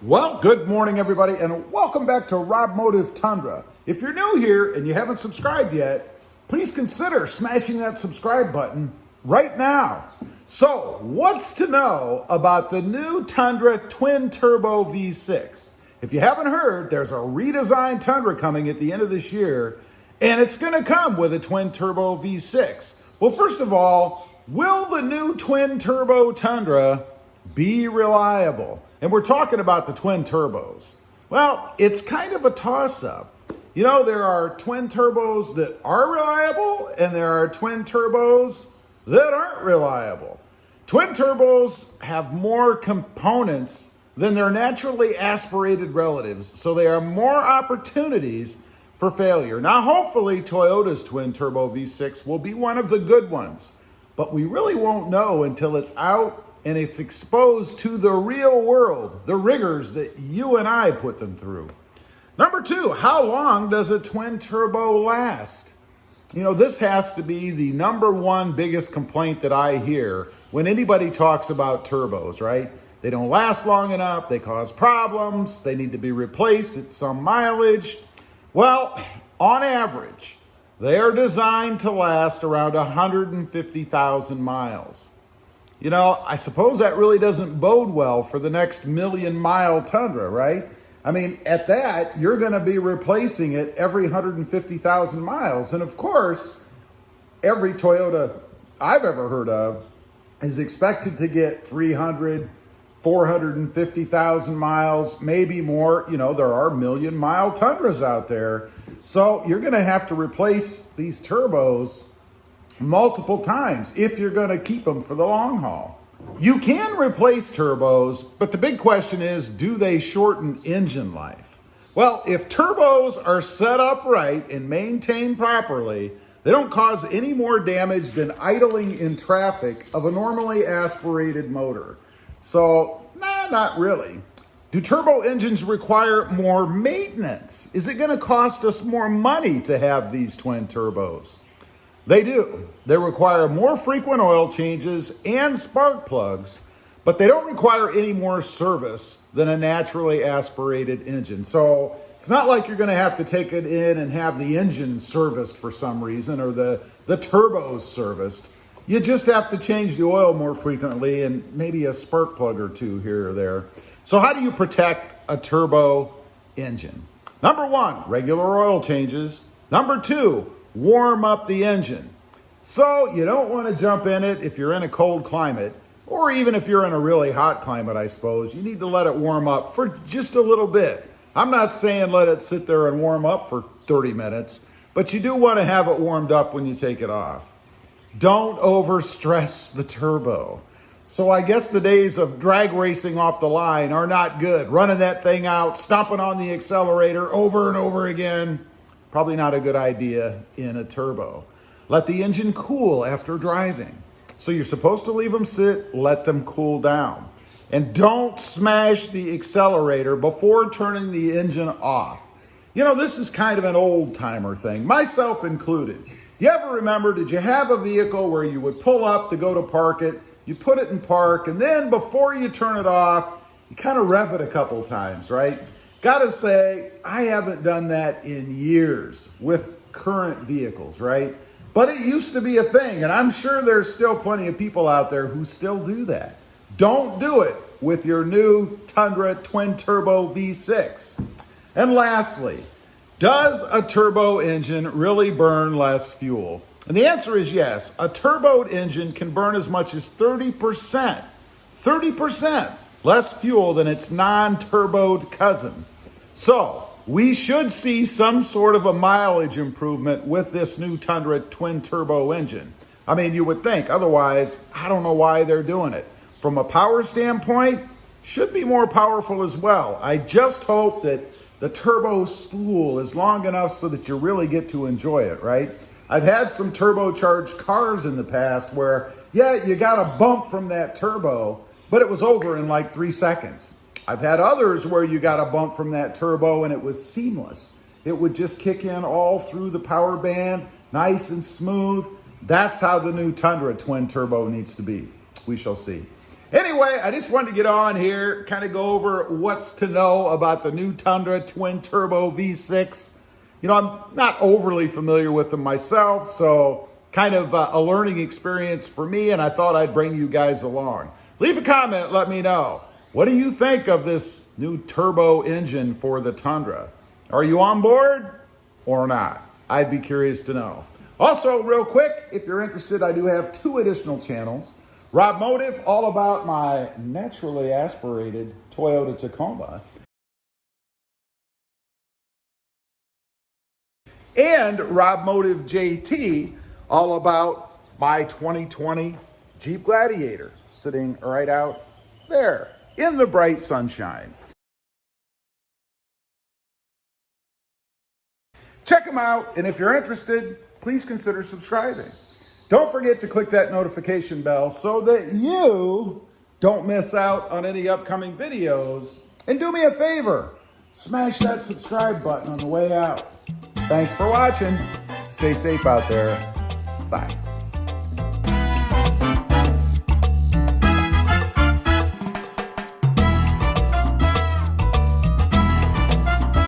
Well, good morning, everybody, and welcome back to Rob Motive Tundra. If you're new here and you haven't subscribed yet, please consider smashing that subscribe button right now. So, what's to know about the new Tundra Twin Turbo V6? If you haven't heard, there's a redesigned Tundra coming at the end of this year, and it's going to come with a Twin Turbo V6. Well, first of all, will the new Twin Turbo Tundra be reliable? And we're talking about the twin turbos. Well, it's kind of a toss-up. You know, there are twin turbos that are reliable, and there are twin turbos that aren't reliable. Twin turbos have more components than their naturally aspirated relatives, so there are more opportunities for failure. Now, hopefully, Toyota's twin turbo V6 will be one of the good ones, but we really won't know until it's out and it's exposed to the real world, the rigors that you and I put them through. Number two, how long does a twin turbo last? You know, this has to be the number one biggest complaint that I hear when anybody talks about turbos, right? They don't last long enough, they cause problems, they need to be replaced at some mileage. Well, on average, they are designed to last around 150,000 miles. You know, I suppose that really doesn't bode well for the next million-mile Tundra, right? I mean, at that, you're going to be replacing it every 150,000 miles. And of course, every Toyota I've ever heard of is expected to get 300, 450,000 miles, maybe more. You know, there are million-mile Tundras out there. So you're going to have to replace these turbos multiple times if you're going to keep them for the long haul. You can replace turbos, but the big question is, do they shorten engine life? Well, if turbos are set up right and maintained properly, they don't cause any more damage than idling in traffic of a normally aspirated motor. So, not really. Do turbo engines require more maintenance? Is it going to cost us more money to have these twin turbos? They do. They require more frequent oil changes and spark plugs, but they don't require any more service than a naturally aspirated engine. So it's not like you're going to have to take it in and have the engine serviced for some reason or the turbos serviced. You just have to change the oil more frequently and maybe a spark plug or two here or there. So how do you protect a turbo engine? Number one, regular oil changes. Number two, warm up the engine. So you don't want to jump in it if you're in a cold climate, or even if you're in a really hot climate, I suppose. You need to let it warm up for just a little bit. I'm not saying let it sit there and warm up for 30 minutes, but you do want to have it warmed up when you take it off. Don't overstress the turbo. So I guess the days of drag racing off the line are not good. Running that thing out, stomping on the accelerator over and over again, probably not a good idea in a turbo. Let the engine cool after driving. So you're supposed to leave them sit, let them cool down. And don't smash the accelerator before turning the engine off. You know, this is kind of an old timer thing, myself included. You ever remember, did you have a vehicle where you would pull up to go to park it, you put it in park, and then before you turn it off, you kind of rev it a couple times, right? Gotta say, I haven't done that in years with current vehicles, right? But it used to be a thing, and I'm sure there's still plenty of people out there who still do that. Don't do it with your new Tundra Twin Turbo V6. And lastly, does a turbo engine really burn less fuel? And the answer is yes. A turboed engine can burn as much as 30% less fuel than its non-turboed cousin. So we should see some sort of a mileage improvement with this new Tundra twin turbo engine. I mean, you would think, otherwise, I don't know why they're doing it. From a power standpoint, should be more powerful as well. I just hope that the turbo spool is long enough so that you really get to enjoy it, right? I've had some turbocharged cars in the past where, yeah, you got a bump from that turbo, but it was over in like 3 seconds. I've had others where you got a bump from that turbo and it was seamless. It would just kick in all through the power band, nice and smooth. That's how the new Tundra twin turbo needs to be. We shall see. Anyway, I just wanted to get on here, kind of go over what's to know about the new Tundra twin turbo V6. You know, I'm not overly familiar with them myself, so kind of a learning experience for me, and I thought I'd bring you guys along. Leave a comment, let me know. What do you think of this new turbo engine for the Tundra? Are you on board or not? I'd be curious to know. Also, real quick, if you're interested, I do have 2 additional channels. Rob Motive, all about my naturally aspirated Toyota Tacoma. And Rob Motive JT, all about my 2020 Jeep Gladiator, sitting right out there in the bright sunshine. Check them out, and if you're interested, please consider subscribing. Don't forget to click that notification bell so that you don't miss out on any upcoming videos. And do me a favor, smash that subscribe button on the way out. Thanks for watching. Stay safe out there. Bye.